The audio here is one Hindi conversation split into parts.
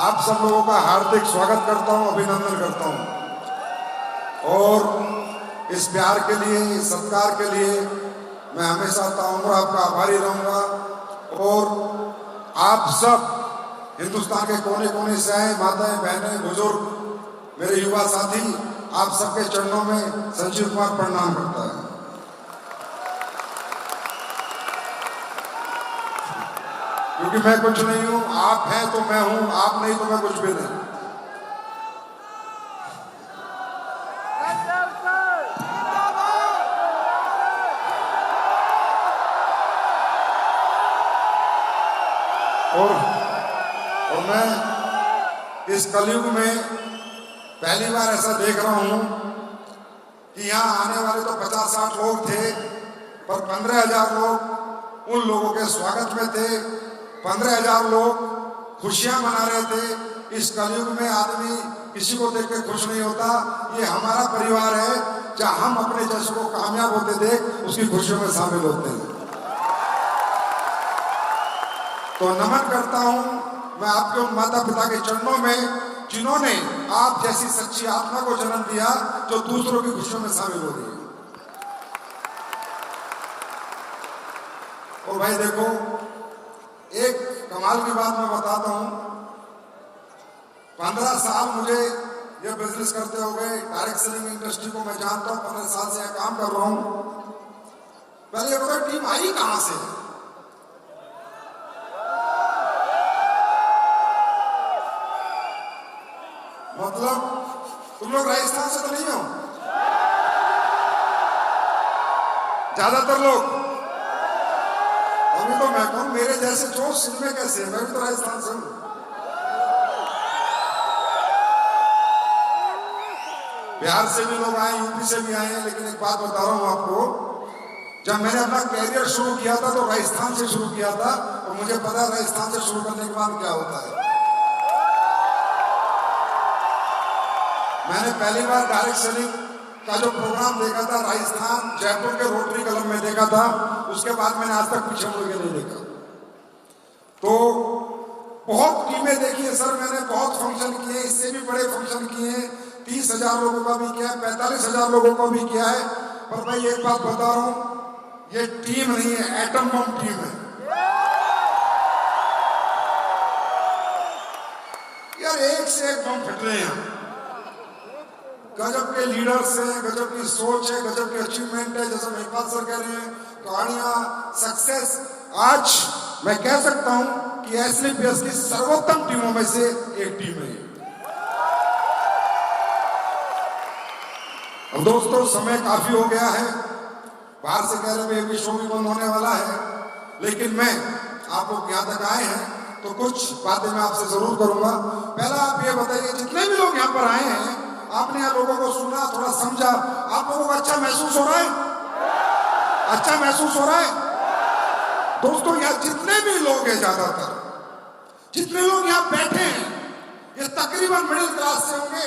आप सब लोगों का हार्दिक स्वागत करता हूं, अभिनंदन करता हूं और इस प्यार के लिए, इस सत्कार के लिए मैं हमेशा ताउम्र आपका आभारी रहूंगा। और आप सब हिंदुस्तान के कोने कोने से आए, माताएं, बहनें, बुजुर्ग, मेरे युवा साथी, आप सबके चरणों में संजीव कुमार प्रणाम करता है। क्योंकि मैं कुछ नहीं हूं, आप हैं तो मैं हूं, आप नहीं तो मैं कुछ भी नहीं। और मैं इस कलयुग में पहली बार ऐसा देख रहा हूं कि यहाँ आने वाले तो 50-60 लोग थे, पर 15,000 लोग उन लोगों के स्वागत में थे। 15,000 लोग खुशियां मना रहे थे। इस कलयुग में आदमी किसी को देख के खुश नहीं होता। ये हमारा परिवार है, जहां हम अपने जैसे को कामयाब होते देख उसकी खुशियों में शामिल होते हैं। तो नमन करता हूं मैं आपके उन माता पिता के चरणों में जिन्होंने आप जैसी सच्ची आत्मा को जन्म दिया जो दूसरों की खुशियों में शामिल हो रही है। और भाई देखो, एक कमाल की बात मैं बताता हूं। 15 साल मुझे ये बिजनेस करते हो गए, डायरेक्ट सेलिंग इंडस्ट्री को मैं जानता हूं, 15 साल से यहां काम कर रहा हूं। पहले ये टीम आई कहां से? मतलब तुम लोग राजस्थान से तो नहीं हो? ज्यादातर लोग। अभी तो मैं कहूं मेरे जैसे जोश इनमें कैसे? मैं भी तो राजस्थान से हूं। बिहार से भी लोग आए, यूपी से भी आए हैं। लेकिन एक बात बता रहा हूं आपको, जब मैंने अपना कैरियर शुरू किया था तो राजस्थान से शुरू किया था, और मुझे पता है राजस्थान से शुरू करने के बाद क्या होता है। मैंने पहली बार डायरेक्ट सेलिंग का जो प्रोग्राम देखा था राजस्थान जयपुर के रोटरी क्लब में देखा था। उसके बाद मैंने आज तक पीछे मुड़ के नहीं देखा। तो बहुत टीमें देखी है सर मैंने, बहुत फंक्शन किए, इससे भी बड़े फंक्शन किए, 30,000 लोगों का भी किया है, 45,000 लोगों का भी किया है। पर भाई एक बात बता रहा हूं, ये टीम नहीं है, एटम बम टीम है यार। एक से एक बम फट रहे हैं। गजब के लीडर्स हैं, गजब की सोच है, गजब की अचीवमेंट है। जैसे मेहपाल सर कह रहे हैं, कहानियां, सक्सेस। आज मैं कह सकता हूं कि एसलीपीएस की सर्वोत्तम टीमों में से एक टीम है। अब दोस्तों समय काफी हो गया है, बाहर से कह रहे हैं ये शो भी बंद होने वाला है, लेकिन मैं आप लोग यहाँ तक आए हैं तो कुछ बातें मैं आपसे जरूर करूंगा। पहला आप ये बताइए, जितने भी लोग यहाँ पर आए हैं, आपने यहाँ लोगों को सुना, थोड़ा समझा, आप लोगों को अच्छा महसूस हो रहा है? अच्छा महसूस हो रहा है? दोस्तों यहाँ जितने भी लोग हैं, ज्यादातर जितने लोग यहाँ बैठे हैं, ये तकरीबन मिडिल क्लास से होंगे,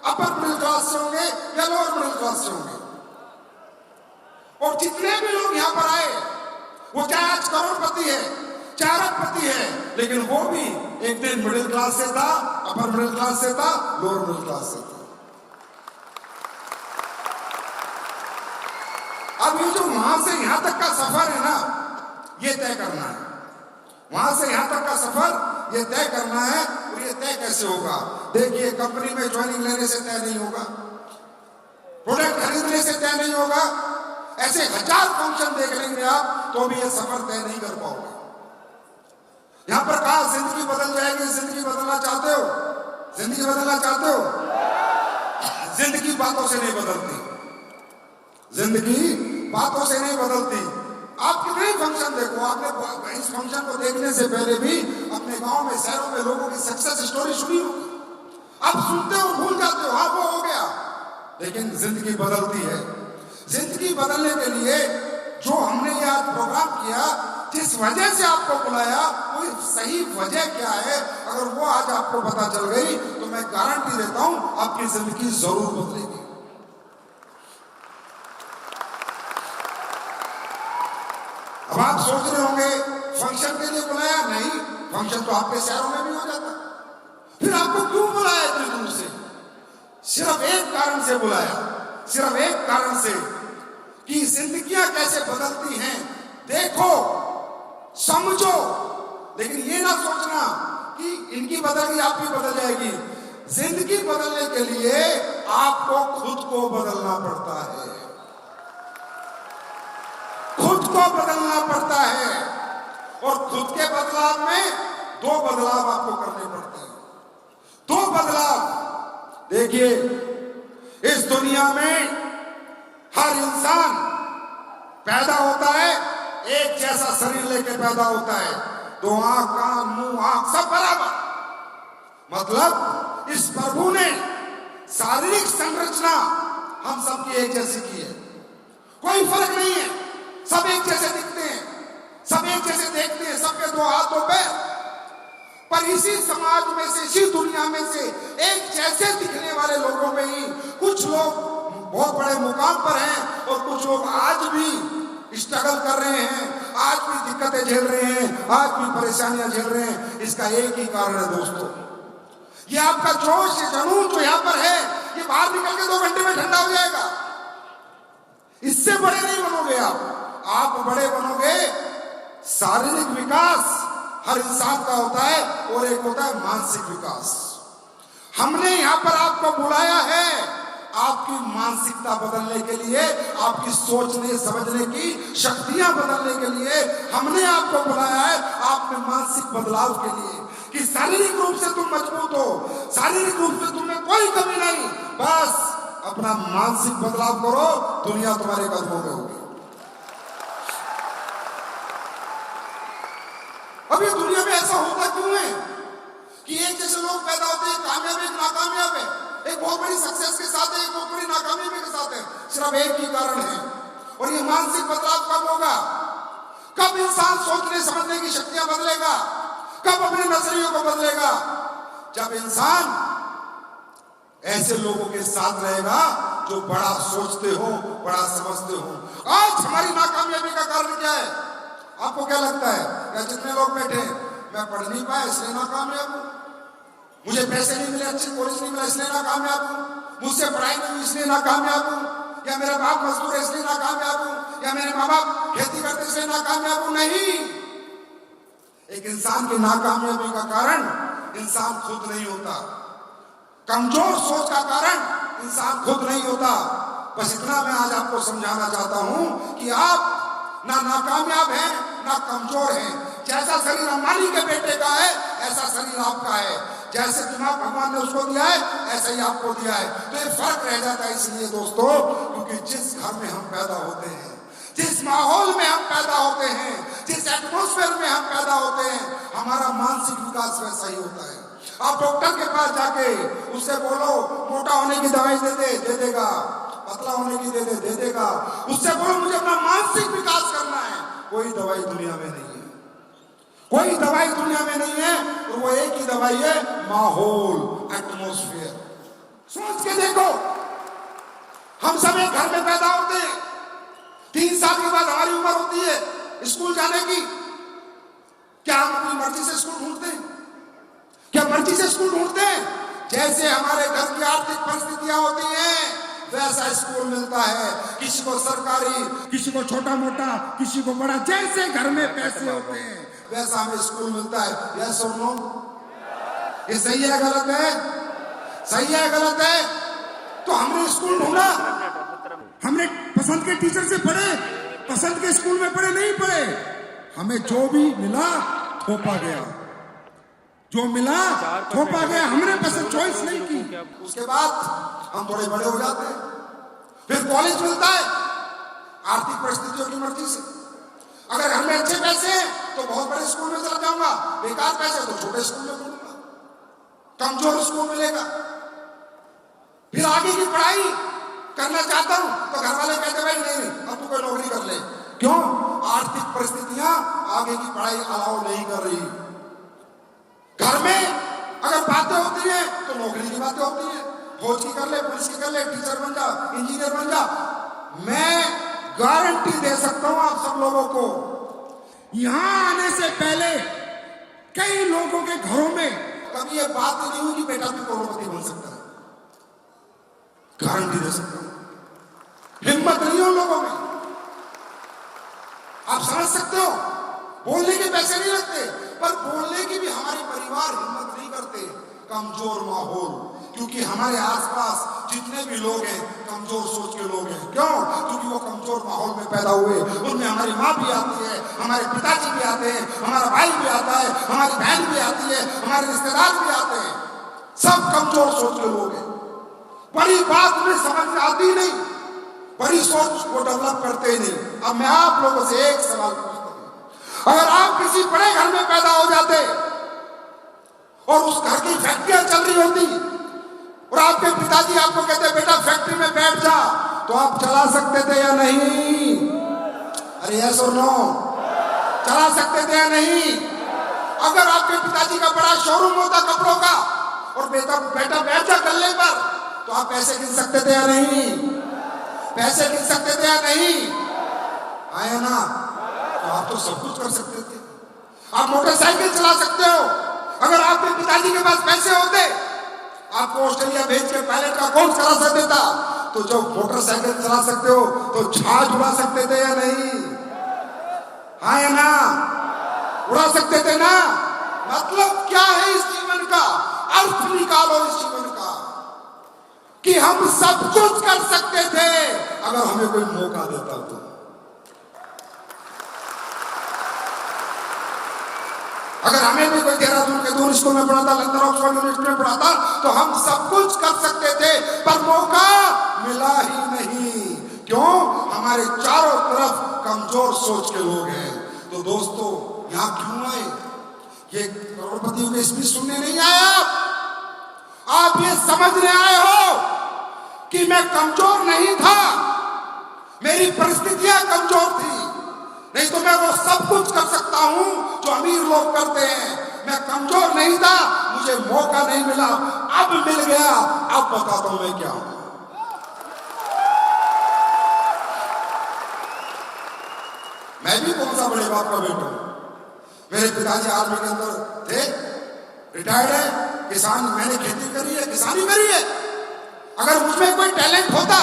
अपर मिडिल क्लास से होंगे या लोअर मिडिल क्लास से होंगे। और जितने भी लोग यहाँ पर आए, वो चाहे आज करोड़पति है, चाहे अरबपति है, लेकिन वो भी एक दिन मिडिल क्लास से था, अपर मिडिल क्लास से था, लोअर मिडिल क्लास से था। अब ये जो वहां से यहां तक का सफर है ना, ये तय करना है। वहां से यहां तक का सफर ये तय करना है। और ये तय कैसे होगा? देखिए, कंपनी में ज्वाइनिंग लेने से तय नहीं होगा, प्रोडक्ट खरीदने से तय नहीं होगा, ऐसे 1000 फंक्शन देख लेंगे आप तो भी ये सफर तय नहीं कर पाओगे। यहां पर कहा जिंदगी बदल जाएगी, जिंदगी बदलना चाहते हो? जिंदगी बदलना चाहते हो? जिंदगी बातों से नहीं बदलती, जिंदगी बातों से नहीं बदलती। आप कितने फंक्शन देखो, आपने इस फंक्शन को देखने से पहले भी अपने गांव में, शहरों में लोगों की सक्सेस स्टोरी सुनी होगी। आप सुनते हो, भूल जाते हो, हाँ वो हो गया, लेकिन जिंदगी बदलती है। जिंदगी बदलने के लिए जो हमने ये आज प्रोग्राम किया, जिस वजह से आपको बुलाया, वो सही वजह क्या है, अगर वो आज आपको पता चल गई तो मैं गारंटी देता हूं आपकी जिंदगी जरूर बदलेगी। अब आप सोच रहे होंगे फंक्शन के लिए बुलाया? नहीं, फंक्शन तो आपके शहरों में भी हो जाता, फिर आपको क्यों बुलाया इतनी दूर से? सिर्फ एक कारण से बुलाया, सिर्फ एक कारण से कि जिंदगियां कैसे बदलती हैं देखो, समझो। लेकिन ये ना सोचना कि इनकी बदल गई आपकी बदल जाएगी। जिंदगी बदलने के लिए आपको खुद को बदलना पड़ता है, खुद को बदलना पड़ता है। और खुद के बदलाव में दो बदलाव आपको करने पड़ते हैं, दो बदलाव। देखिए, इस दुनिया में हर इंसान पैदा होता है, एक जैसा शरीर लेके पैदा होता है, दो आंख, कान, मुंह, आंख सब बराबर। मतलब इस प्रभु ने शारीरिक संरचना हम सबकी एक जैसी की है, कोई फर्क नहीं है, सब एक जैसे दिखते हैं, सब एक जैसे देखते हैं, सबके दो हाथ दो पैर। पर इसी समाज में से, इसी दुनिया में से एक जैसे दिखने वाले लोगों में ही कुछ लोग बहुत बड़े मुकाम पर हैं और कुछ लोग आज भी स्ट्रगल कर रहे हैं, आज भी दिक्कतें झेल रहे हैं, आज भी परेशानियां झेल रहे हैं। इसका एक ही कारण है दोस्तों, ये आपका जोश, ये जुनून जो यहां पर है, ये बाहर निकल के 2 घंटे में ठंडा हो जाएगा। इससे बड़े नहीं बनोगे आप बड़े बनोगे। शारीरिक विकास हर इंसान का होता है और एक होता है मानसिक विकास। हमने यहां पर आपको बुलाया है आपकी मानसिकता बदलने के लिए, आपकी सोचने समझने की शक्तियां बदलने के लिए हमने आपको बुलाया है, आपके मानसिक बदलाव के लिए, कि शारीरिक रूप से तुम मजबूत हो, शारीरिक रूप से तुम्हें कोई कमी नहीं, बस अपना मानसिक बदलाव करो, दुनिया तुम्हारे कदमों में होगी। अभी दुनिया में ऐसा होता क्यों है कि एक जैसे लोग पैदा होते हैं, कामयाब है, नाकामयाब है, एक बहुत बड़ी सक्सेस के साथ है, एक बहुत बड़ी नाकामयाबी के साथ है। सिर्फ एक ही कारण है, और ये मानसिक बदलाव कब होगा? कब इंसान सोचने समझने की शक्तियां बदलेगा, कब अपने नजरियों को बदलेगा? जब इंसान ऐसे लोगों के साथ रहेगा जो बड़ा सोचते हो, बड़ा समझते हो। आज हमारी नाकामयाबी का कारण क्या है? आपको क्या लगता है? या जितने लोग बैठे, मैं पढ़ नहीं पाया इसलिए नाकामयाब हूं, मुझे पैसे नहीं मिले, अच्छे कॉलेज नहीं मिला इसलिए नाकामयाब हूं, मुझसे पढ़ाई नहीं हुई इसलिए नाकामयाब हूं, या मेरा बाप मजदूर है इसलिए नाकामयाब हूं, या मेरे माँ बाप खेती करते इसलिए नाकामयाब हूं। नहीं, एक इंसान की नाकामयाबी का कारण इंसान खुद नहीं होता, कमजोर सोच का कारण इंसान खुद नहीं होता। बस इतना मैं आज आपको समझाना चाहता हूं कि आप ना नाकामयाब हैं ना कमजोर हैं। जैसा शरीर अंबानी के बेटे का है ऐसा शरीर आपका है, जैसे दिमाग भगवान ने उसको दिया है ऐसा ही आपको दिया है। तो ये फर्क रह जाता है इसलिए दोस्तों, क्योंकि जिस घर में हम पैदा होते हैं, जिस माहौल में हम पैदा होते हैं, जिस एटमॉस्फेयर में हम पैदा होते हैं, हमारा मानसिक विकास वैसा ही होता है। आप डॉक्टर के पास जाके उससे बोलो मोटा होने की दवाई दे देगा, पतला होने की दे देगा। उससे बोलो मुझे अपना मानसिक विकास करना है, कोई दवाई दुनिया में नहीं है, कोई दवाई दुनिया में नहीं है। और वो एक ही दवाई है, माहौल, एटमॉस्फेयर। सोच के देखो, हम सब एक घर में पैदा होते हैं, 3 साल के बाद हमारी उम्र होती है स्कूल जाने की। क्या हम अपनी मर्जी से स्कूल ढूंढते हैं? क्या मर्जी से स्कूल ढूंढते हैं? जैसे हमारे घर की आर्थिक परिस्थितियां होती हैं वैसा स्कूल मिलता है, किसी को सरकारी, किसी को छोटा मोटा, किसी को बड़ा, जैसे घर में पैसे होते हैं वैसा हमें स्कूल मिलता है। यस और नो? ये सही है गलत है? सही है गलत है? तो हमने स्कूल ढूंढा, हमने पसंद के टीचर से पढ़े, पसंद के स्कूल में पढ़े नहीं पढ़े, हमें जो भी मिला थोपा गया, जो मिला थोपा गया, हमने पसंद चॉइस नहीं की। उसके बाद हम थोड़े बड़े हो जाते हैं, फिर कॉलेज मिलता है आर्थिक परिस्थितियों की मर्जी से। अगर घर में अच्छे पैसे हैं तो बहुत बड़े स्कूल में चला जाऊंगा, बेकार पैसे तो छोटे स्कूल में पढ़ूंगा, कमजोर स्कूल मिलेगा। फिर आगे की पढ़ाई करना चाहता हूं तो घर वाले कहते भाई नहीं अब तू कोई नौकरी कर ले। क्यों? आर्थिक परिस्थितियां आगे की पढ़ाई अलाउ नहीं कर रही। घर में अगर बातें होती हैं तो नौकरी की बातें होती हैं, फौज की कर ले, पुलिस की कर ले, टीचर बन जा, इंजीनियर बन जा। मैं गारंटी दे सकता हूं आप सब लोगों को, यहां आने से पहले कई लोगों के घरों में कभी ये बात नहीं हुई कि बेटा भी करोड़पति बन सकता है, गारंटी दे सकता हूं। हिम्मत नहीं हो लोगों में, आप समझ सकते हो। बोलने के पैसे नहीं लगते, पर बोलने की भी हमारे परिवार हिम्मत नहीं करते। कमजोर माहौल, क्योंकि हमारे आसपास जितने भी लोग हैं कमजोर सोच के लोग हैं। क्यों? क्योंकि वो कमजोर माहौल में पैदा हुए। उनमें हमारी माँ भी आती है, हमारे पिताजी भी आते हैं, हमारा भाई भी आता है, हमारी बहन भी आती है, हमारे रिश्तेदार भी आते हैं। सब कमजोर सोच के लोग हैं। बड़ी बात में समझ में आती नहीं, बड़ी सोच को डेवलप करते ही नहीं। अब मैं आप लोगों से एक सवाल पूछता हूं, अगर आप किसी बड़े घर में पैदा हो जाते और उस घर की फैक्ट्रियां चल रही होती और आपके पिताजी आपको कहते बेटा फैक्ट्री में बैठ जा, तो आप चला सकते थे या नहीं? अरे यस और नो, चला सकते थे या नहीं? अगर आपके पिताजी का बड़ा शोरूम होता कपड़ों का और बेटा बैठ जा गल्ले पर, तो आप पैसे गिन सकते थे या नहीं? पैसे गिन सकते थे या नहीं? आया ना? तो आप तो सब कुछ कर सकते थे। आप मोटरसाइकिल चला सकते हो। अगर आपके पिताजी के पास पैसे होते, आपको ऑस्ट्रेलिया भेज के पायलट का कोर्स करा सकते था। तो जो मोटरसाइकिल चला सकते हो तो जहाज उड़ा सकते थे या नहीं? हाँ या ना? उड़ा सकते थे ना? मतलब क्या है इस जीवन का? अर्थ निकालो इस जीवन का कि हम सब कुछ कर सकते थे अगर हमें कोई मौका देता तो। अगर हमें भी कोई देहरादून के दूर स्कूल में पढ़ा था, लंदन ऑक्सफोर्ड यूनिवर्सिटी में पढ़ा था, तो हम सब कुछ कर सकते थे, पर मौका मिला ही नहीं। क्यों? हमारे चारों तरफ कमजोर सोच के लोग हैं। तो दोस्तों, यहां क्यों आए? ये करोड़पतियों के स्पीच सुनने नहीं आए। आप ये समझने आए हो कि मैं कमजोर नहीं था, मेरी परिस्थितियां कमजोर थी, नहीं तो मैं वो सब कुछ कर सकता हूं जो अमीर लोग करते हैं। मैं कमजोर नहीं था, मुझे मौका नहीं मिला, अब मिल गया। अब बताता हूं मैं क्या हूं। मैं भी कौन सा बड़े बाप का बेटा हूं। मेरे पिताजी आर्मी के अंदर थे, रिटायर्ड है, किसान, मैंने खेती करी है, किसानी करी है। अगर मुझमें कोई टैलेंट होता,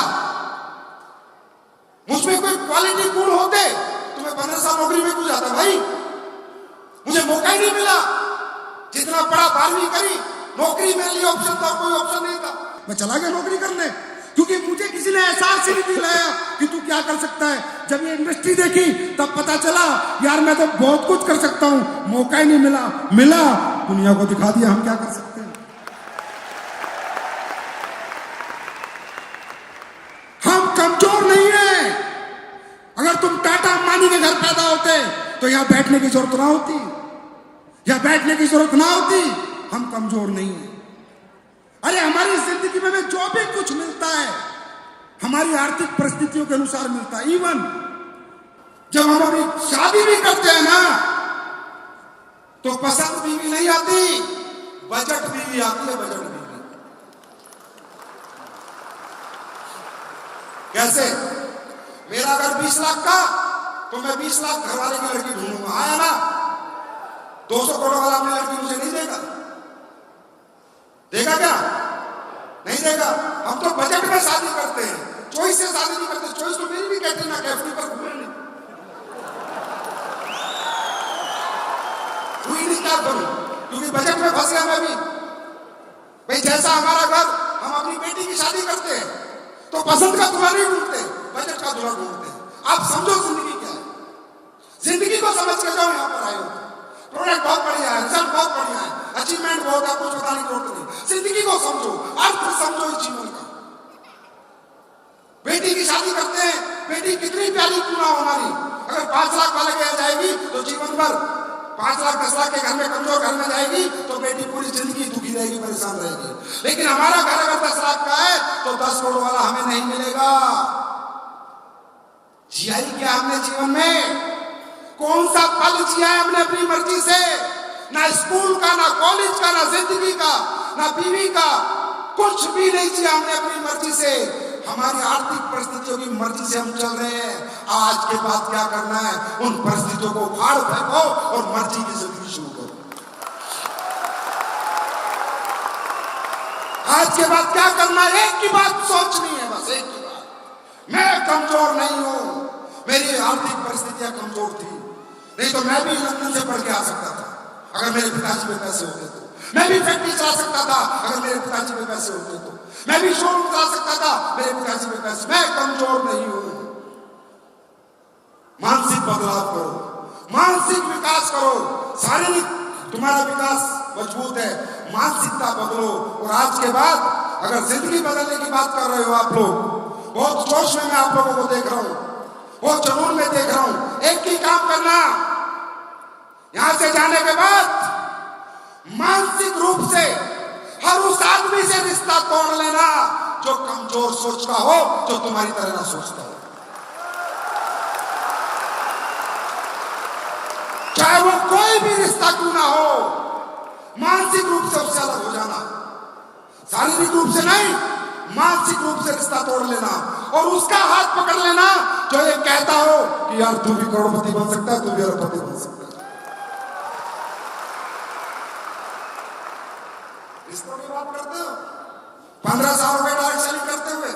मुझमें कोई क्वालिटी गुण होते, तो मैं 15 साल नौकरी में क्यों जाता भाई? मुझे मौका ही नहीं मिला। जितना बड़ा 12वीं करी, नौकरी मेरे लिए ऑप्शन था, कोई ऑप्शन नहीं था। मैं चला गया नौकरी करने, क्योंकि मुझे किसी ने एहसास ही नहीं दिलाया कि तू क्या कर सकता है। जब ये इंडस्ट्री देखी तब पता चला यार मैं तो बहुत कुछ कर सकता हूं। मौका ही नहीं मिला दुनिया को दिखा दिया हम क्या कर सकते हैं। हम कमजोर नहीं है। अगर तुम टाटा अंबानी के घर पैदा होते तो यहां बैठने की जरूरत ना होती, यहां बैठने की जरूरत ना होती। हम कमजोर नहीं है। अरे हमारी जिंदगी में जो भी कुछ मिलता है हमारी आर्थिक परिस्थितियों के अनुसार मिलता है। इवन जब हम अपनी शादी भी करते हैं ना, तो पसंद बीवी नहीं आती, बजट बीवी आती है। बजट बीवी कैसे? मेरा अगर 20 लाख का, तो मैं 20 लाख घर वाले की लड़की ढूंढूंगा। आया ना? 200 करोड़ वाला अपनी लड़की मुझे नहीं देगा। देगा क्या? नहीं देगा। हम तो बजट में शादी करते हैं, चॉइस से शादी नहीं करते। चॉइस तो मेरी भी कैटरीना कैफ पर हुई नहीं, क्या करूं? क्योंकि बजट में फंस गया मैं भी। भाई जैसा हमारा घर, हम अपनी बेटी की शादी करते हैं तो पसंद का दूल्हा नहीं ढूंढते, बजट का दूल्हा ढूंढते हैं। आप समझो जिंदगी क्या है। जिंदगी को समझ के जाओ। यहाँ पर आए हो, प्रोडक्ट बहुत बढ़िया है, रिजल्ट बहुत बढ़िया है, अचीवमेंट बहुत है, कुछ बताने की जरूरत नहीं। जिंदगी को समझो, अर्थ समझो इस जीवन का। बेटी की शादी करते हैं, बेटी कितनी प्यारी क्यों ना हो हमारी, अगर 5 लाख वाले के जाएगी तो जीवन भर 5 लाख 10 लाख के घर में, कमजोर घर में जाएगी तो बेटी पूरी जिंदगी दुखी रहेगी, परेशान रहेगी। लेकिन हमारा घर अगर 10 लाख का है तो 10 करोड़ वाला हमें नहीं मिलेगा। जिया ही क्या हमने जीवन में? कौन सा पल जिया है हमने अपनी मर्जी से? ना स्कूल का, ना कॉलेज का, ना जिंदगी का, ना बीवी का, कुछ भी नहीं जिया हमने अपनी मर्जी से। हमारी आर्थिक परिस्थितियों की मर्जी से हम चल रहे हैं। आज के बाद क्या करना है? उन परिस्थितियों को फाड़ फेंको और मर्जी की जिंदगी शुरू करो। आज के बाद क्या करना है, एक ही बात सोचनी है, बस एक ही बात। मैं कमजोर नहीं हूं, मेरी आर्थिक परिस्थितियां कमजोर थी, नहीं तो मैं भी लंदन से पढ़ के आ सकता था अगर मेरे पिताजी में पैसे होते तो। मैं भी फैक्ट्री चला सकता था अगर मेरे पिताजी में पैसे होते तो। मैं भी शोरूम चला सकता था मेरे पिताजी में पैसे। मैं कमजोर नहीं हूं। मानसिक बदलाव करो, मानसिक विकास करो। शारीरिक तुम्हारा विकास मजबूत है, मानसिकता बदलो। और आज के बाद अगर जिंदगी बदलने की बात कर रहे हो आप लोग, बहुत जोश में मैं आप लोगों को देख रहा हूं, बहुत जुनून में देख रहा हूं। एक ही काम करना, यहां से जाने के बाद मानसिक रूप से हर उस आदमी से रिश्ता तोड़ लेना जो कमजोर सोच का हो, जो तुम्हारी तरह ना सोचता हो। चाहे वो कोई भी रिश्ता क्यों ना हो, मानसिक रूप से उससे अलग हो जाना। शारीरिक रूप से नहीं, मानसिक रूप से रिश्ता तोड़ लेना और उसका हाथ पकड़ लेना जो ये कहता हो कि यार तू भी करोड़पति बन सकता है, तू भी अरबपति बन सकता है। रिश्तों की बात करते हो, 15 साल हो गए डायरेक्ट सेलिंग करते हुए।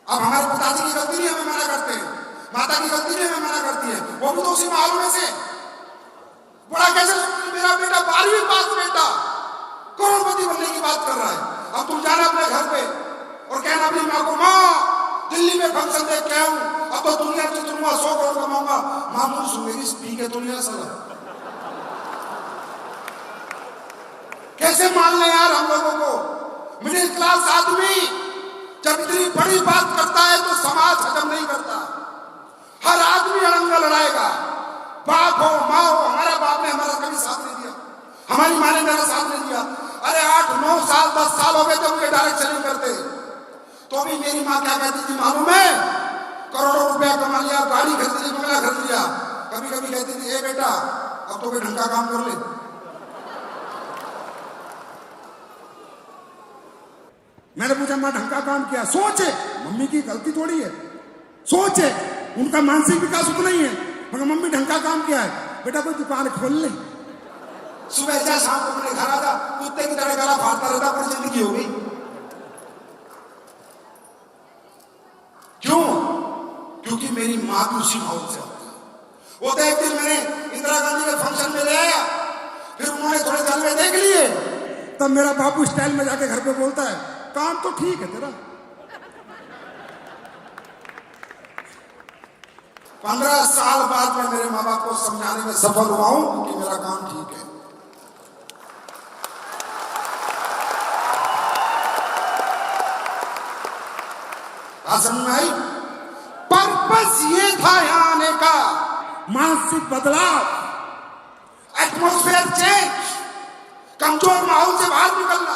अब हमारे पिताजी की गलती नहीं हमें मना करते हैं, माता की गलती नहीं हमें मना करती है, वो भी तो उसी माहौल में से। बड़ा कैसे मेरा बेटा 12वीं पास बेटा करोड़पति बनने की बात कर रहा है। अब तुम जाना अपने घर पे और कहना अपनी माँ को, माँ दिल्ली में फंक्शन देख के आऊं, अब तो दुनिया से तुमको 100 करोड़ कमाऊंगा। मामू सुन मेरी स्पीक है तो नहीं सला। कैसे मान ले यार हम लोगों को। मिडिल क्लास आदमी जब इतनी बड़ी बात करता है तो समाज हजम नहीं करता। हर आदमी अड़ंगा लड़ाएगा, बाप हो माँ हो। हमारा बाप ने हमारा कभी साथ नहीं दिया, हमारी माँ ने मेरा साथ नहीं दिया। अरे 8-9 साल 10 साल हो गए थे मुझे डायरेक्ट सेलिंग करते, तो भी मेरी माँ क्या कहती थी मालूम है? करोड़ों रुपया कमा लिया, गाड़ी खरीद ली, बंगला खरीद लिया। कभी कभी कहती थी, ए बेटा अब तो कोई ढंग का काम कर ले। मैंने पूछा माँ ढंग का काम किया? सोच है, मम्मी की गलती थोड़ी है, सोच है, उनका मानसिक विकास उतना ही है। मगर मम्मी ढंग का काम किया है, बेटा कोई दुकान खोल ले, सुबह जा शाम को अपने घर आ जा, कुत्ते की तरह गला फाड़ता रहता, पूरी जिंदगी होगी। क्यों? क्योंकि मेरी माँ भी उसी माहौल से होती है। वो तो एक दिन मैंने इंदिरा गांधी के फंक्शन में ले आया, फिर उन्होंने थोड़े जलवे देख लिए, तब मेरा बापू स्टाइल में जाके घर पे बोलता है, काम तो ठीक है तेरा। 15 साल बाद मैं मेरे माँ बाप को समझाने में सफल हुआ हूं कि मेरा काम ठीक है। समझ में आई? पर्पस ये था यहां आने का, मानसिक बदलाव, एटमॉस्फेयर चेंज, कमजोर माहौल से बाहर निकलना,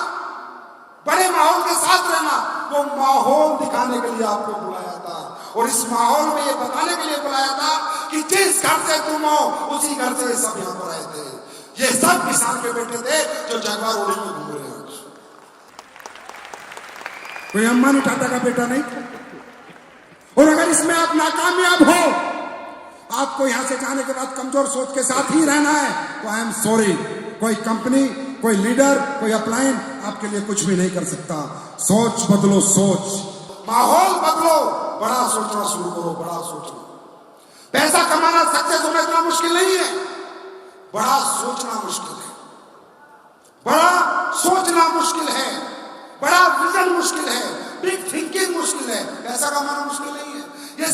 बड़े माहौल के साथ रहना। वो माहौल दिखाने के लिए आपको बुलाया था और इस माहौल में ये बताने के लिए बुलाया था कि जिस घर से तुम हो उसी घर से ये सब यहाँ पर आए थे। ये सब किसान के बेटे थे जो जगवार ओढ़ी में घूम रहे हैं। कोई अंबानी टाटा का बेटा नहीं। और अगर इसमें आप नाकामयाब हो, आपको यहां से जाने के बाद कमजोर सोच के साथ ही रहना है, तो आई एम सॉरी, कोई कंपनी, कोई लीडर, कोई अपलाइन आपके लिए कुछ भी नहीं कर सकता। सोच बदलो, सोच, माहौल बदलो, बड़ा सोचना शुरू करो, बड़ा सोचो। पैसा कमाना, सक्सेस होना इतना मुश्किल नहीं है, बड़ा सोचना मुश्किल है, बड़ा सोचना मुश्किल है, बड़ा विजन मुश्किल है, बिग थिंकिंग मुश्किल है, पैसा कमाना मुश्किल नहीं है। ये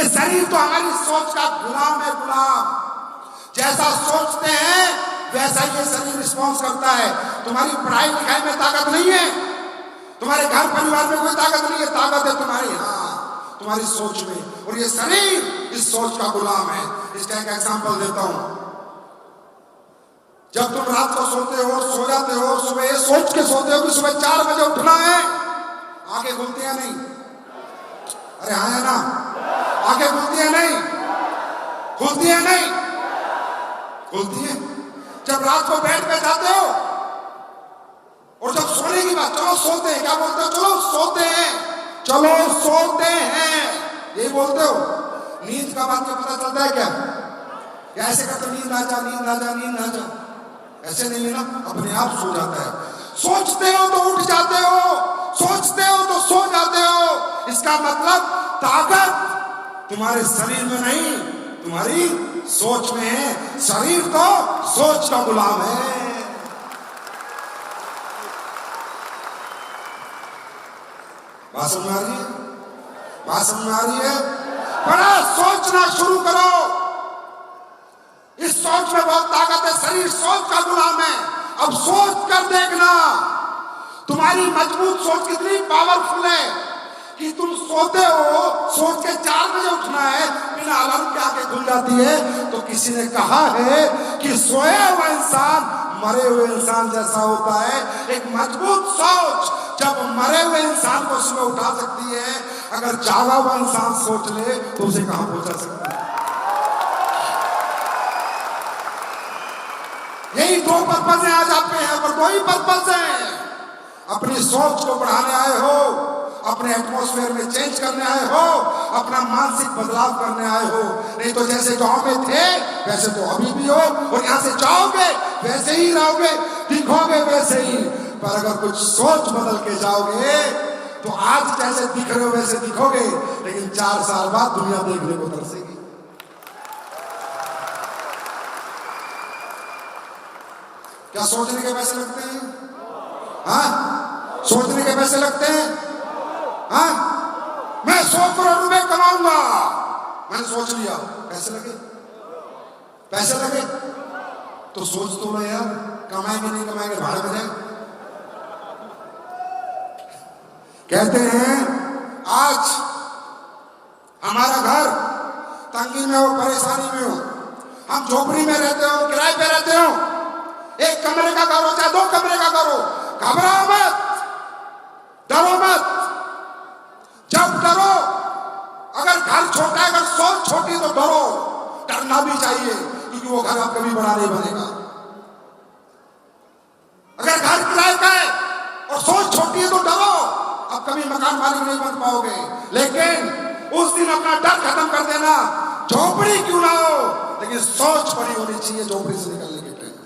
शरीर तो हमारी सोच का गुलाम है, गुलाम। जैसा सोचते हैं वैसा ये शरीर रिस्पॉन्स करता है। तुम्हारी पढ़ाई लिखाई में ताकत नहीं है, तुम्हारे घर परिवार में कोई ताकत नहीं है, ताकत है तुम्हारी, हाँ, तुम्हारी सोच में। और ये शरीर इस सोच का गुलाम है। इसका एक एग्जांपल देता हूं। जब तुम रात को सोते हो, सो जाते हो, सुबह ये सोच के सोते हो कि सुबह 4 बजे उठना है, आंखें खुलती है नहीं? अरे हाँ है ना? आंखें खुलती है नहीं? खुलती है नहीं? खुलती है। जब रात को बेड पे जाते हो और जब सोने की बात, चलो सोते हैं, क्या बोलते हो? चलो सोते हैं, चलो सोते हैं, ये बोलते हो। नींद का बात क्या पता चलता है क्या? ऐसे करते नींद आ जा, नींद आ जा, नींद आ जा, ऐसे नहीं लेना, अपने आप सो जाता है। सोचते हो तो उठ जाते हो, सोचते हो तो सो जाते हो। इसका मतलब ताकत तुम्हारे शरीर में नहीं, तुम्हारी सोच में है। शरीर तो सोच का गुलाम है। बात समझ में आ रही है? बात समझ में आ रही है? बड़ा सोचना शुरू करो। इस सोच में बहुत ताकत है। शरीर सोच का गुलाम है। अब सोच कर देखना, तुम्हारी मजबूत सोच कितनी पावरफुल है कि तुम सोते हो, सोच के 4 बजे उठना है, बिना अलार्म के आंखें खुल जाती है। तो किसी ने कहा है कि सोया हुआ इंसान मरे हुए इंसान जैसा होता है। एक मजबूत सोच जब मरे हुए इंसान को सुबह उठा सकती है, अगर जागा हुआ इंसान सोच ले तो उसे कहां पहुंचा सकता है? यही 2 पर्पस है आज आपके यहाँ पर। 2 ही पर्पस है। अपनी सोच को बढ़ाने आए हो, अपने एटमॉस्फेयर में चेंज करने आए हो, अपना मानसिक बदलाव करने आए हो। नहीं तो जैसे गांव में थे वैसे तो अभी भी हो, और यहां से जाओगे वैसे ही रहोगे, दिखोगे वैसे ही। पर अगर कुछ सोच बदल के जाओगे तो आज जैसे दिख रहे हो वैसे दिखोगे, लेकिन 4 साल बाद दुनिया देखने को तरसेगी। क्या सोचने के पैसे लगते हैं? हाँ, सोचने के पैसे लगते हैं। हाँ, मैं 100 करोड़ रुपए कमाऊंगा, मैंने सोच लिया। पैसे लगे? पैसे लगे तो सोच तो लो यार, कमाएंगे नहीं कमाएंगे, भाड़े में जाए। कहते हैं आज हमारा घर तंगी में हो, परेशानी में हो, हम झोपड़ी में रहते हो, किराए पे रहते हो, 1 कमरे का घर हो चाहे 2 कमरे का घर हो, घबराओ मत, डरो मत। जब डरो, अगर घर छोटा है, अगर सोच छोटी तो डरो, डरना भी चाहिए, क्योंकि वो घर अब कभी बड़ा नहीं बनेगा। अगर घर किराए का है और सोच छोटी है तो डरो, अब कभी मकान मालिक नहीं बन पाओगे। लेकिन उस दिन अपना डर खत्म कर देना, झोपड़ी क्यों ना हो लेकिन सोच बड़ी होनी चाहिए झोपड़ी से निकलने के टाइम।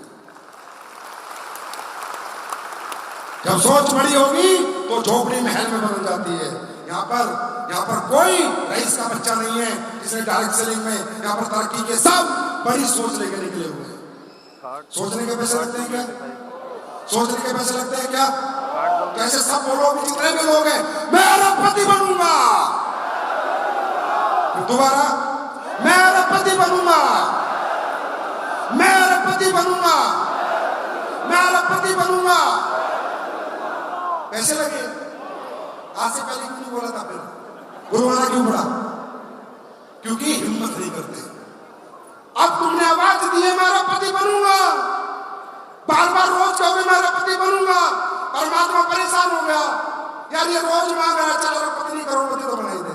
जब सोच बड़ी होगी तो झोपड़ी महल में बदल जाती है। यहाँ पर कोई रईस का बच्चा नहीं है जिसने डायरेक्ट सेलिंग में यहाँ पर तरक्की के, सब बड़ी सोच लेकर निकले हुए हैं। सोचने के पैसे लगते हैं क्या? सोचने के पैसे लगते हैं क्या? कैसे सब बोलो, जितने भी लोग हैं, मैं अरबपति बनूंगा। दोबारा, मैं अरबपति बनूंगा, मैं अरबपति बनूंगा, मैं अरबपति बनूंगा। पैसे लगे। आज से पहले क्यों नहीं बोला था? फिर गुरुवारा क्यों पड़ा? क्योंकि हिम्मत नहीं करते। अब तुमने आवाज दी है मैं अरबपति बनूंगा, बार बार रोज कहोगे मैं अरबपति बनूंगा, परमात्मा परेशान हो गया, यार ये रोज मांग रहा है, चल अरबपति नहीं करोड़पति तो बनाई दे।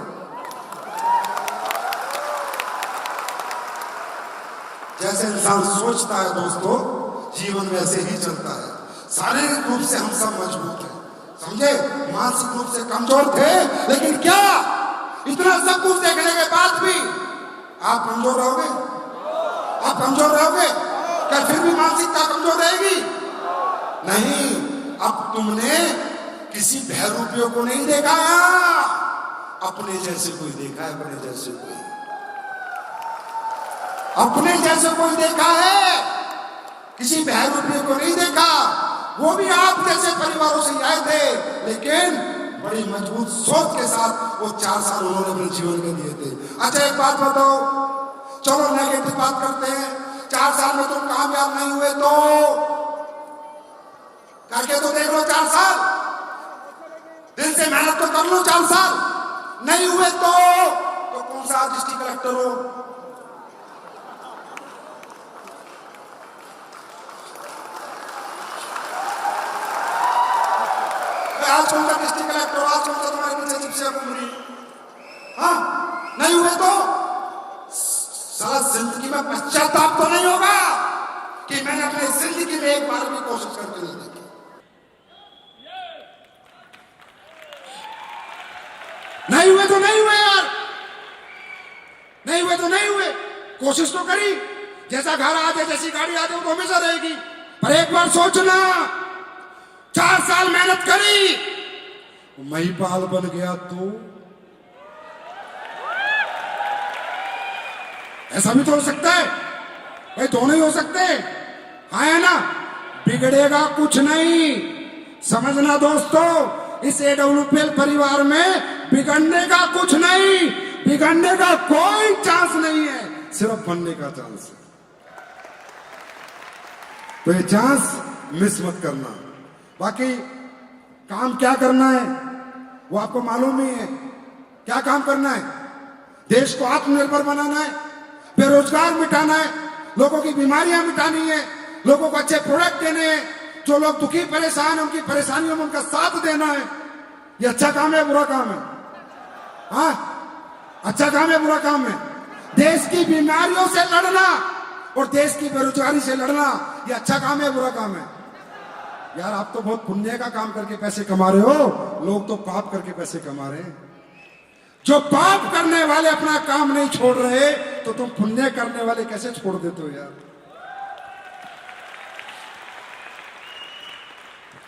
जैसे इंसान सोचता है दोस्तों, जीवन वैसे ही चलता है। शारीरिक रूप से हम सब मजबूत हैं, समझे, मानसिक रूप से कमजोर थे, लेकिन क्या इतना सब कुछ देखने के बाद भी आप कमजोर रहोगे? आप कमजोर रहोगे क्या? फिर भी मानसिकता कमजोर रहेगी? नहीं। अब तुमने किसी बहरूपियों को नहीं देखा, अपने जैसे कोई देखा है, अपने जैसे कोई, अपने जैसे कोई देखा है, किसी बहरूपियों को नहीं देखा। वो भी आप जैसे परिवारों से आए थे, लेकिन बड़ी मजबूत सोच के साथ वो 4 साल उन्होंने अपने जीवन में दिए थे। अच्छा एक बात बताओ, चलो नेगेटिव बात करते हैं, 4 साल में तुम कामयाब नहीं हुए तो करके तो देख लो, 4 साल दिल से मेहनत तो कर लो, 4 साल नहीं हुए तो कौन सा डिस्ट्रिक्ट कलेक्टर हो? आज कौन सा डिस्ट्रिक्ट कलेक्टर हो? आज कौन सा तुम्हारे पीछे जिप्सिया घूम रही? हाँ, नहीं हुए तो सारा जिंदगी में पश्चाताप तो नहीं होगा कि मैंने अपनी जिंदगी में एक बार भी कोशिश करके नहीं देखी। नहीं हुए तो नहीं हुए यार, नहीं हुए तो नहीं हुए, कोशिश तो करी। जैसा घर आ जाए, जैसी गाड़ी आ जाए वो तो हमेशा रहेगी, पर एक एक बार सोचना, 4 साल मेहनत करी, महिपाल बन गया तो ऐसा भी तो हो सकता है भाई, दोनों ही हो सकते हाँ, है ना। बिगड़ेगा कुछ नहीं, समझना दोस्तों, इस एडब्ल्यूपीएल परिवार में बिगड़ने का कुछ नहीं, बिगड़ने का कोई चांस नहीं है, सिर्फ बनने का चांस है। तो ये चांस मिस मत करना। बाकी काम क्या करना है वो आपको मालूम ही है। क्या काम करना है? देश को आत्मनिर्भर बनाना है, बेरोजगार मिटाना है, लोगों की बीमारियां मिटानी है, लोगों को अच्छे प्रोडक्ट देने हैं, जो लोग दुखी परेशान हैं उनकी परेशानियों में उनका साथ देना है। ये अच्छा काम है, बुरा काम है? हाँ, अच्छा काम है, बुरा काम है? देश की बीमारियों से लड़ना और देश की बेरोजगारी से लड़ना, ये अच्छा काम है, बुरा काम है? यार आप तो बहुत पुण्य का काम करके पैसे कमा रहे हो, लोग तो पाप करके पैसे कमा रहे हैं। जो पाप करने वाले अपना काम नहीं छोड़ रहे, तो तुम पुण्य करने वाले कैसे छोड़ देते हो यार?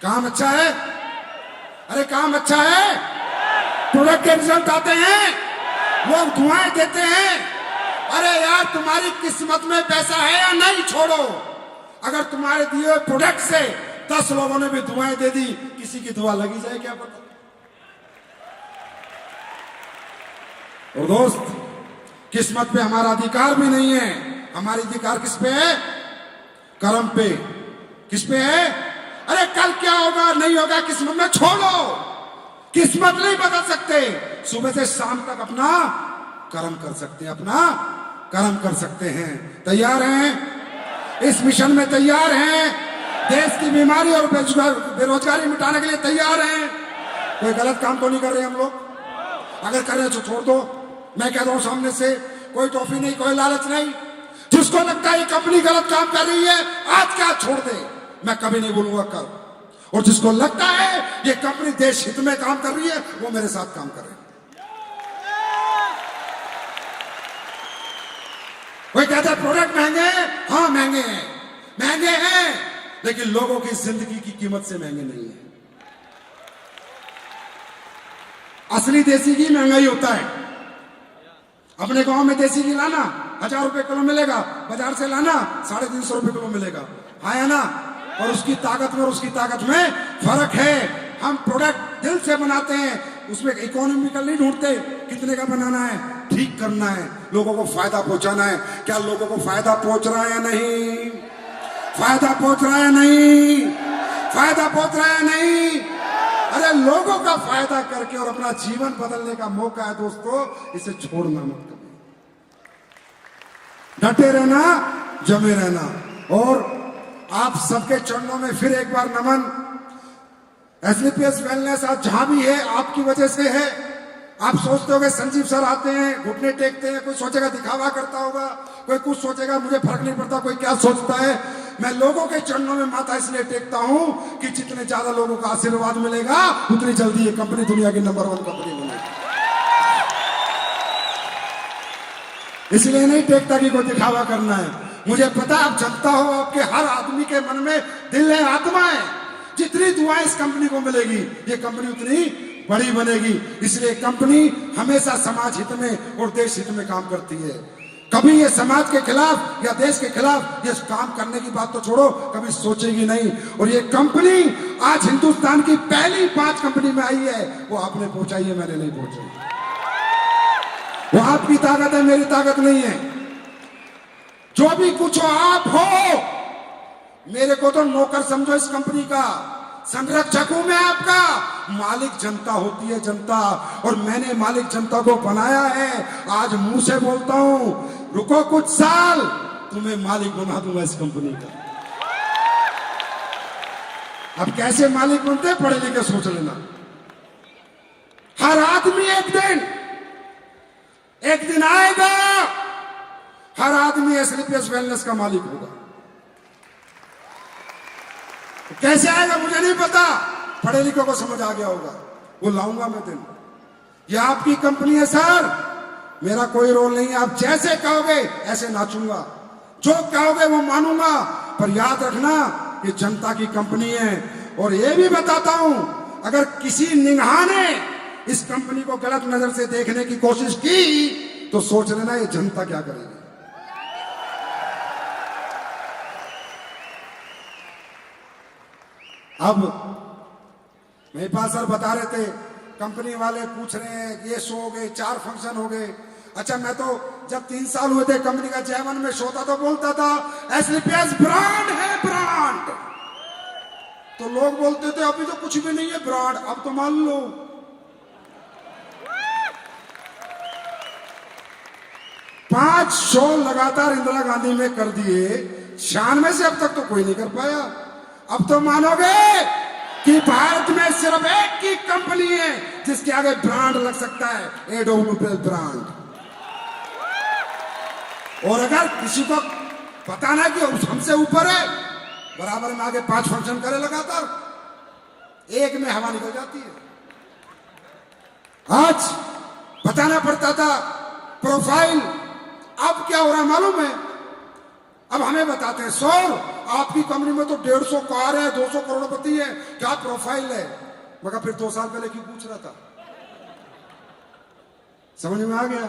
काम अच्छा है? अरे काम अच्छा है, प्रोडक्ट के रिजल्ट आते हैं, लोग दुआएं देते हैं। अरे यार तुम्हारी किस्मत में पैसा है या नहीं छोड़ो, अगर तुम्हारे दिए हुए प्रोडक्ट से 10 लोगों ने भी दुआएं दे दी, किसी की दुआ लगी जाए क्या पता। और दोस्त, किस्मत पे हमारा अधिकार भी नहीं है। हमारी अधिकार किस पे है? कर्म पे। किस पे है? अरे कल क्या होगा नहीं होगा किस्मत में छोड़ो, किस्मत नहीं बदल सकते। सुबह से शाम तक अपना कर्म कर सकते हैं, अपना कर्म कर सकते हैं। तैयार हैं? इस मिशन में तैयार हैं? देश की बीमारी और बेरोजगारी मिटाने के लिए तैयार हैं? कोई गलत काम तो नहीं कर रहे हम लोग? अगर कर रहे तो छोड़ दो। मैं कह रहा हूं सामने से, कोई टॉफी नहीं, कोई लालच नहीं। जिसको लगता है ये कंपनी गलत काम कर रही है, आज क्या छोड़ दे, मैं कभी नहीं बोलूंगा कल। और जिसको लगता है ये कंपनी देश हित में काम कर रही है, वो मेरे साथ काम करे। कोई कहता है प्रोडक्ट महंगे हैं, हाँ महंगे हैं, महंगे हैं, लेकिन लोगों की जिंदगी की कीमत से महंगे नहीं है। असली देसी घी महंगाई होता है। अपने गांव में देसी घी लाना 1000 रुपए किलो मिलेगा, बाजार से लाना 350 रुपए किलो मिलेगा, है ना। और उसकी ताकत में और उसकी ताकत में फर्क है। हम प्रोडक्ट दिल से बनाते हैं, उसमें इकोनॉमिकल नहीं ढूंढते कितने का बनाना है, ठीक करना है, लोगों को फायदा पहुंचाना है। क्या लोगों को फायदा पहुंच रहा है या नहीं? फायदा पहुंच रहा है नहीं? फायदा पहुंच रहा है नहीं? अरे लोगों का फायदा करके और अपना जीवन बदलने का मौका है दोस्तों, इसे छोड़ना मत कभी। डटे रहना, जमे रहना। और आप सबके चरणों में फिर एक बार नमन। एसलीपीएस वेलनेस आज जहां भी है आपकी वजह से है। आप सोचते होंगे संजीव सर आते हैं, घुटने टेकते हैं, कोई सोचेगा दिखावा करता होगा, कोई कुछ सोचेगा, मुझे फर्क नहीं पड़ता कोई क्या सोचता है। मैं लोगों के चरणों में माथा इसलिए टेकता हूं कि जितने ज्यादा लोगों का आशीर्वाद मिलेगा उतनी जल्दी ये कंपनी दुनिया की नंबर 1 कंपनी बनेगी। इसलिए नहीं टेकता कि कोई दिखावा करना है। मुझे पता आप जनता हो, आपके हर आदमी के मन में दिल है, आत्मा है। जितनी दुआएं इस कंपनी को मिलेगी, ये कंपनी उतनी बड़ी बनेगी। इसलिए कंपनी हमेशा समाज हित में और देश हित में काम करती है। कभी ये समाज के खिलाफ या देश के खिलाफ ये काम करने की बात तो छोड़ो, कभी सोचेगी नहीं। और ये कंपनी आज हिंदुस्तान की पहली 5 कंपनी में आई है, वो आपने पहुंचाई है, मैंने नहीं पहुंचाई। वो आपकी ताकत है, मेरी ताकत नहीं है। जो भी कुछ हो आप हो, मेरे को तो नौकर समझो इस कंपनी का, संरक्षक हूं मैं आपका। मालिक जनता होती है, जनता। और मैंने मालिक जनता को बनाया है। आज मुंह से बोलता हूं, रुको कुछ साल, तुम्हें मालिक बना दूंगा इस कंपनी का। अब कैसे मालिक बनते, पढ़े लिखे सोच लेना। हर आदमी एक दिन आएगा, हर आदमी एसलीपीएस वेलनेस का मालिक होगा। कैसे आएगा मुझे नहीं पता, पढ़े लिखे को समझ आ गया होगा, वो लाऊंगा मैं दिन। ये आपकी कंपनी है सर, मेरा कोई रोल नहीं है। आप जैसे कहोगे ऐसे नाचूंगा, जो कहोगे वो मानूंगा। पर याद रखना, कि जनता की कंपनी है। और ये भी बताता हूं, अगर किसी निगाह ने इस कंपनी को गलत नजर से देखने की कोशिश की तो सोच लेना ये जनता क्या करेगी। अब महिपाल सर बता रहे थे, कंपनी वाले पूछ रहे हैं ये शो हो गए, 4 फंक्शन हो गए। अच्छा, मैं तो जब 3 साल हुए थे कंपनी का चेयरमैन में शो था तो बोलता था एसलीपीएस ब्रांड है, ब्रांड। तो लोग बोलते थे अभी तो कुछ भी नहीं है ब्रांड, अब तो मान लो। पांच शो लगातार इंदिरा गांधी में कर दिए, 96 से अब तक तो कोई नहीं कर पाया। अब तो मानोगे कि भारत में सिर्फ एक ही कंपनी है जिसके आगे ब्रांड लग सकता है, एडोमोबाइल ब्रांड। और अगर किसी को पता ना कि हमसे ऊपर है, बराबर में आगे 5 फंक्शन करे लगातार, एक में हवा निकल जाती है। आज बताना पड़ता था प्रोफाइल, अब क्या हो रहा है मालूम है? अब हमें बताते हैं सर आपकी कंपनी में तो 150 कार है, 200 करोड़पति है, क्या प्रोफाइल है? मगर फिर 2 साल पहले क्यों पूछ रहा था? समझ में आ गया?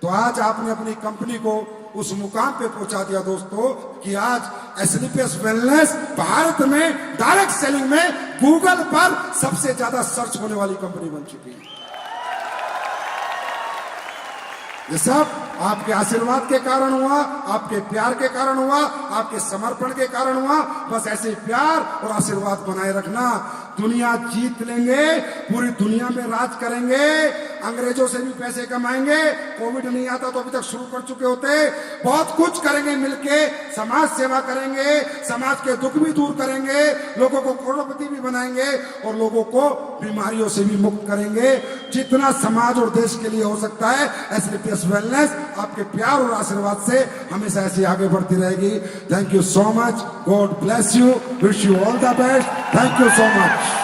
तो आज आपने अपनी कंपनी को उस मुकाम पे पहुंचा दिया दोस्तों कि आज एसलीपीएस वेलनेस भारत में डायरेक्ट सेलिंग में गूगल पर सबसे ज्यादा सर्च होने वाली कंपनी बन चुकी है। ये सब आपके आशीर्वाद के कारण हुआ, आपके प्यार के कारण हुआ, आपके समर्पण के कारण हुआ। बस ऐसे प्यार और आशीर्वाद बनाए रखना। दुनिया जीत लेंगे, पूरी दुनिया में राज करेंगे, अंग्रेजों से भी पैसे कमाएंगे। कोविड नहीं आता तो अभी तक शुरू कर चुके होते। बहुत कुछ करेंगे मिलके, समाज सेवा करेंगे, समाज के दुख भी दूर करेंगे, लोगों को करोड़पति भी बनाएंगे और लोगों को बीमारियों से भी मुक्त करेंगे। जितना समाज और देश के लिए हो सकता है, एसलीपीएस वेलनेस आपके प्यार और आशीर्वाद से हमेशा ऐसी आगे बढ़ती रहेगी। Thank you so much, God bless you, wish you all the best, thank you so much.